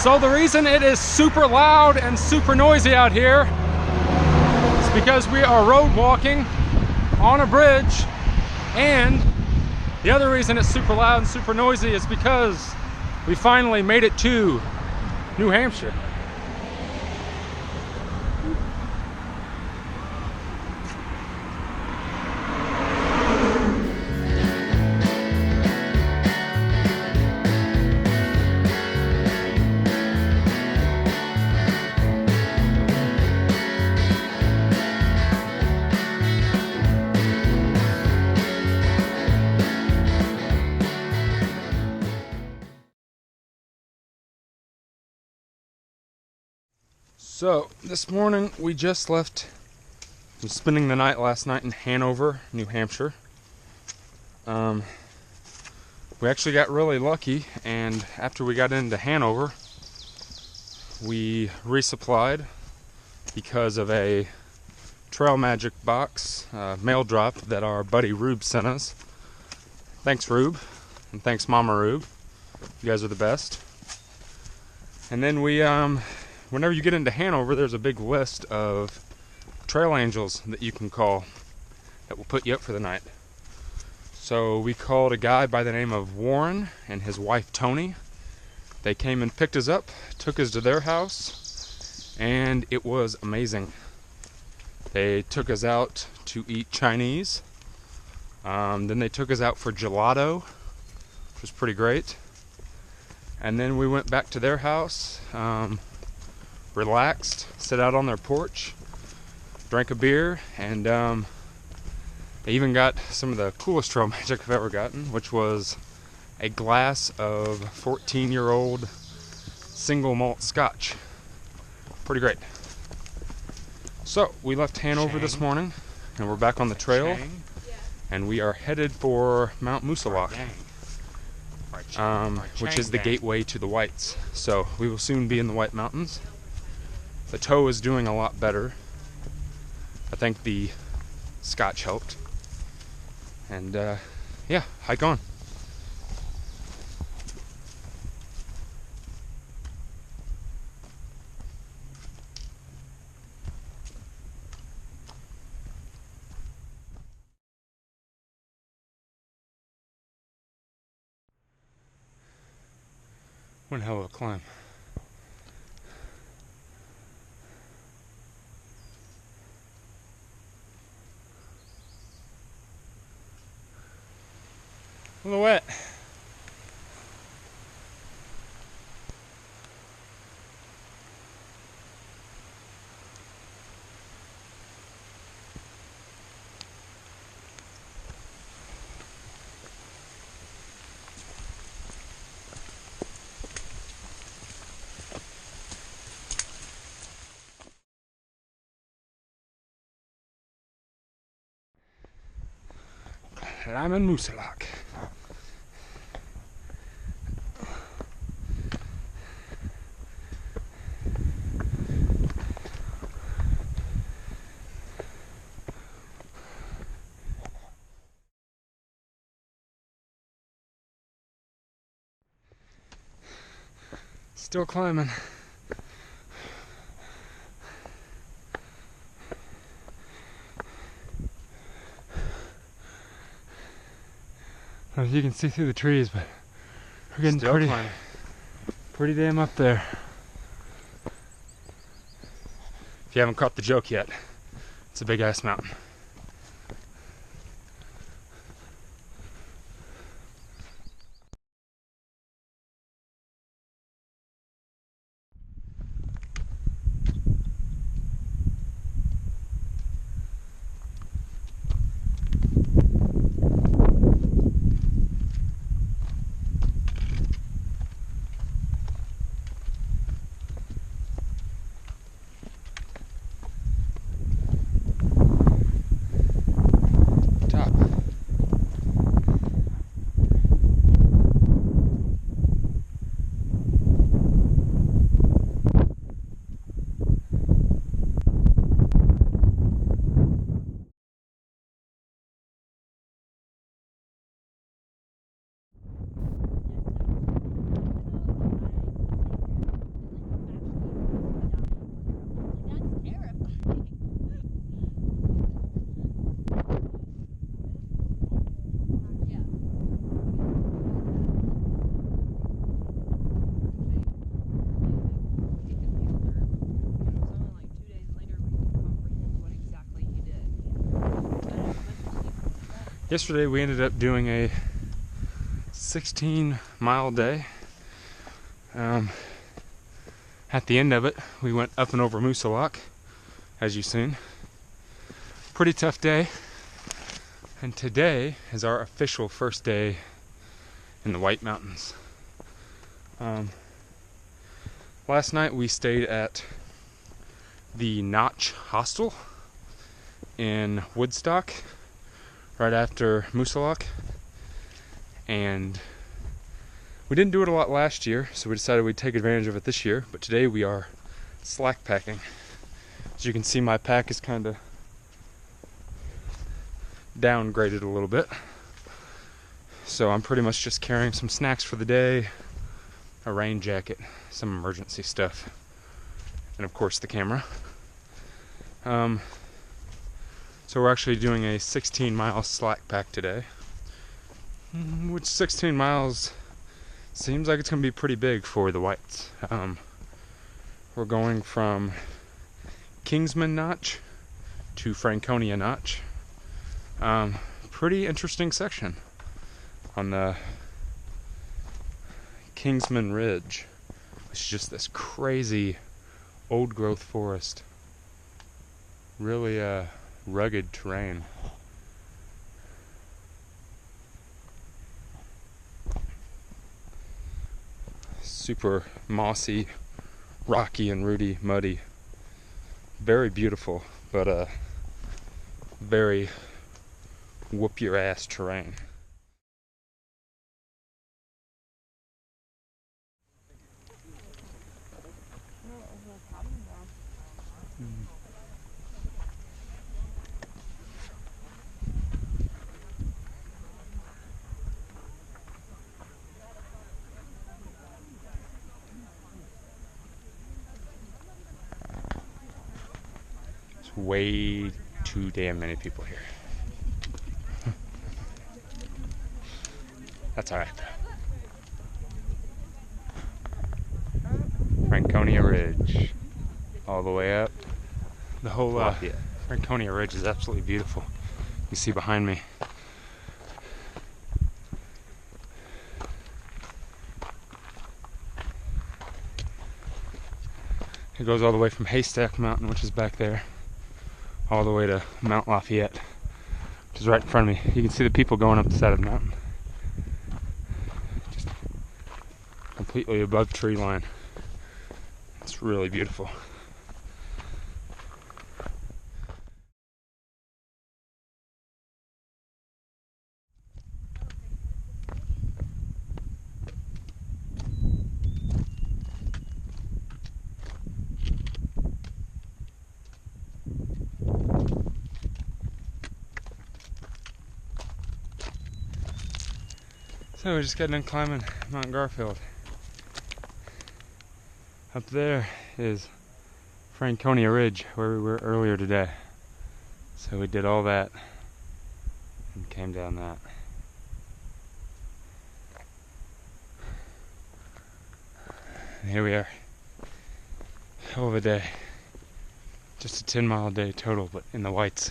So the reason it is super loud and super noisy out here is because we are road walking on a bridge, and the other reason it's super loud and super noisy is because we finally made it to New Hampshire. So this morning we just left. I was spending the night last night in Hanover, New Hampshire. We actually got really lucky, and after we got into Hanover, we resupplied because of a Trail Magic box mail drop that our buddy Rube sent us. Thanks, Rube, and thanks, Mama Rube. You guys are the best. And then we whenever you get into Hanover, there's a big list of trail angels that you can call that will put you up for the night. So we called a guy by the name of Warren and his wife Tony. They came and picked us up, took us to their house, and it was amazing. They took us out to eat Chinese. Then they took us out for gelato, which was pretty great. And then we went back to their house, relaxed, sat out on their porch, drank a beer, and they even got some of the coolest Trail Magic I've ever gotten, which was a glass of 14-year-old single malt scotch. Pretty great. So we left Hanover this morning, and we're back on the trail, and we are headed for Mount Moosilauke, which is the gateway to the Whites. So we will soon be in the White Mountains. The toe is doing a lot better. I think the scotch helped. And yeah, hike on. One hell of a climb. A little wet. Climbing Moosilauke. Still climbing. I don't know if you can see through the trees, but we're getting pretty damn up there. If you haven't caught the joke yet, it's a big ass mountain. Yesterday we ended up doing a 16-mile day. At the end of it, we went up and over Moosilauke, as you've seen. Pretty tough day. And today is our official first day in the White Mountains. Last night we stayed at the Notch Hostel in Woodstock, right after Moosilauke. And we didn't do it a lot last year, so we decided we'd take advantage of it this year. But today we are slack packing. As you can see, my pack is kind of downgraded a little bit. So I'm pretty much just carrying some snacks for the day, a rain jacket, some emergency stuff, and of course the camera. So we're actually doing a 16-mile slack pack today, which 16 miles seems like it's going to be pretty big for the Whites. We're going from Kingsman Notch to Franconia Notch. Pretty interesting section on the Kingsman Ridge, which is just this crazy old growth forest. Really rugged terrain. Super mossy, rocky and rooty, muddy. Very beautiful, but very whoop your ass terrain. Way too damn many people here. That's alright though. Franconia Ridge. All the way up. The whole Franconia Ridge is absolutely beautiful. You see behind me. It goes all the way from Haystack Mountain, which is back there, all the way to Mount Lafayette, which is right in front of me. You can see the people going up the side of the mountain. Just completely above tree line. It's really beautiful. So we're just getting done climbing Mount Garfield. Up there is Franconia Ridge, where we were earlier today. So we did all that and came down that. And here we are. Hell of a day. Just a 10-mile day total, but in the Whites,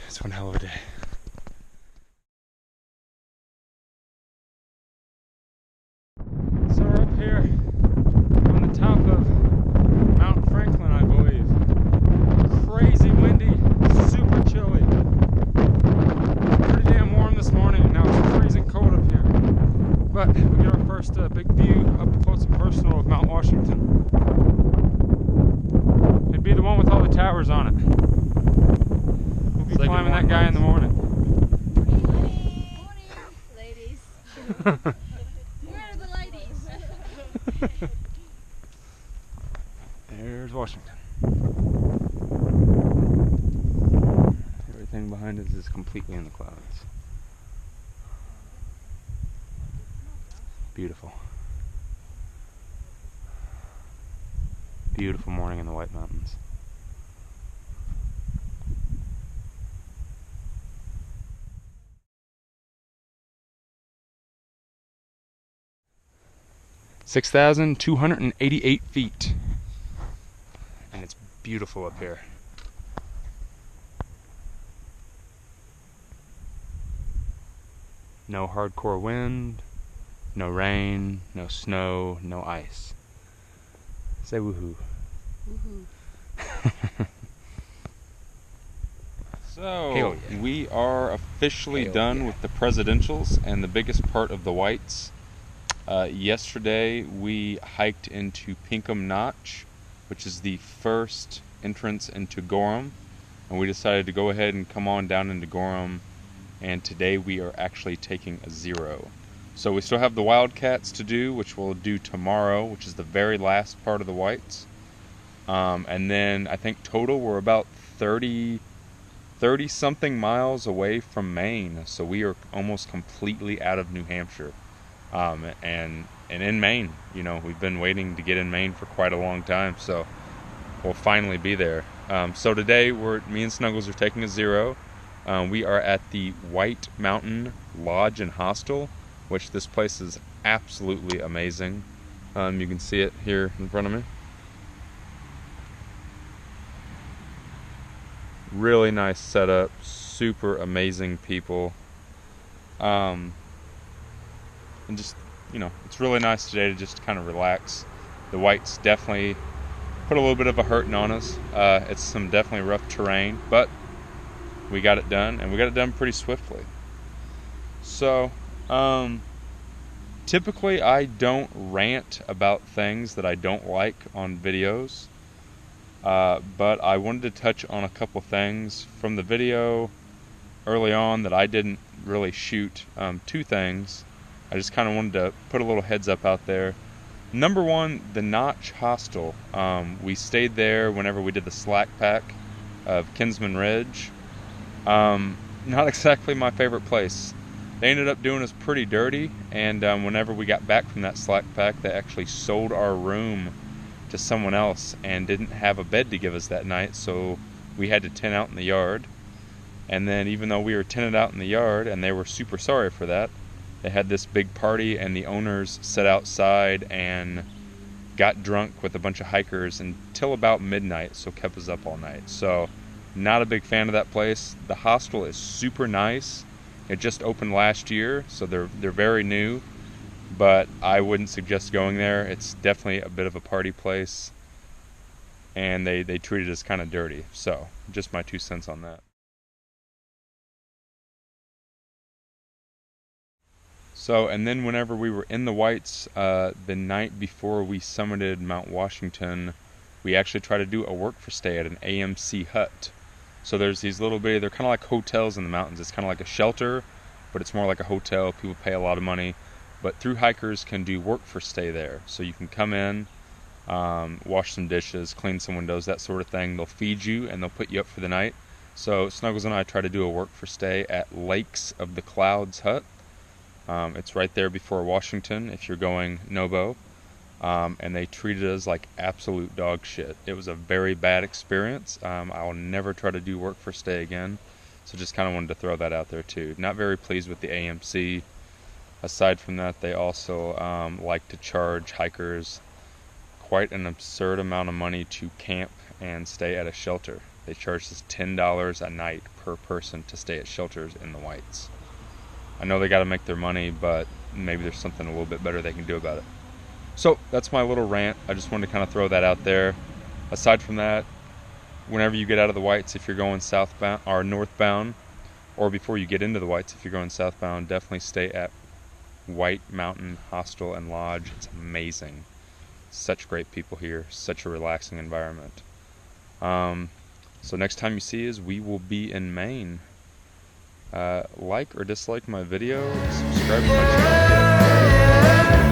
it's one hell of a day. Here on the top of Mount Franklin, I believe. Crazy windy, super chilly. Pretty damn warm this morning, and now it's freezing cold up here. But we get our first big view up close and personal of Mount Washington. It'd be the one with all the towers on it. We'll be climbing that guy in the morning. Morning, ladies. There's Washington. Everything behind us is completely in the clouds. Beautiful. Beautiful morning in the White Mountains. (6,288 feet), and it's beautiful up here. No hardcore wind, no rain, no snow, no ice. Say woohoo. Woohoo. So, yeah. we are officially Hell done yeah. with the presidentials and the biggest part of the whites. Yesterday we hiked into Pinkham Notch, which is the first entrance into Gorham, and we decided to go ahead and come on down into Gorham, and today we are actually taking a 0. So we still have the Wildcats to do, which we'll do tomorrow, which is the very last part of the whites. And then I think total we're about 30 something miles away from Maine, so we are almost completely out of New Hampshire. And in Maine, you know, we've been waiting to get in Maine for quite a long time, so we'll finally be there. So today me and Snuggles are taking a 0. We are at the White Mountain Lodge and Hostel, which this place is absolutely amazing. You can see it here in front of me. Really nice setup, super amazing people. And just, you know, it's really nice today to just kind of relax. The whites definitely put a little bit of a hurting on us. It's some definitely rough terrain, but we got it done, and we got it done pretty swiftly. So, typically I don't rant about things that I don't like on videos. But I wanted to touch on a couple things from the video early on that I didn't really shoot. 2 things. I just kind of wanted to put a little heads up out there. Number 1, the Notch Hostel. We stayed there whenever we did the slack pack of Kinsman Ridge. Not exactly my favorite place. They ended up doing us pretty dirty, and whenever we got back from that slack pack, they actually sold our room to someone else and didn't have a bed to give us that night, so we had to tent out in the yard. And then even though we were tented out in the yard, and they were super sorry for that, they had this big party, and the owners sat outside and got drunk with a bunch of hikers until about midnight, so kept us up all night. So not a big fan of that place. The hostel is super nice. It just opened last year, so they're very new, but I wouldn't suggest going there. It's definitely a bit of a party place, and they treated us kind of dirty. So just my 2 cents on that. So, and then whenever we were in the whites, the night before we summited Mount Washington, we actually tried to do a work for stay at an AMC hut. So there's these little bitty, they're kind of like hotels in the mountains. It's kind of like a shelter, but it's more like a hotel. People pay a lot of money. But Thru-hikers can do work for stay there. So you can come in, wash some dishes, clean some windows, that sort of thing. They'll feed you, and they'll put you up for the night. So Snuggles and I try to do a work for stay at Lakes of the Clouds hut. It's right there before Washington if you're going Nobo. And they treated us like absolute dog shit. It was a very bad experience. I'll never try to do work for stay again. So just kind of wanted to throw that out there too. Not very pleased with the AMC. Aside from that, they also like to charge hikers quite an absurd amount of money to camp and stay at a shelter. They charge us $10 a night per person to stay at shelters in the whites. I know they got to make their money, but maybe there's something a little bit better they can do about it. So that's my little rant. I just wanted to kind of throw that out there. Aside from that, whenever you get out of the whites, if you're going southbound or northbound, or before you get into the whites, if you're going southbound, definitely stay at White Mountain Hostel and Lodge. It's amazing. Such great people here. Such a relaxing environment. So next time you see us, we will be in Maine. Like or dislike my video. Subscribe to my channel.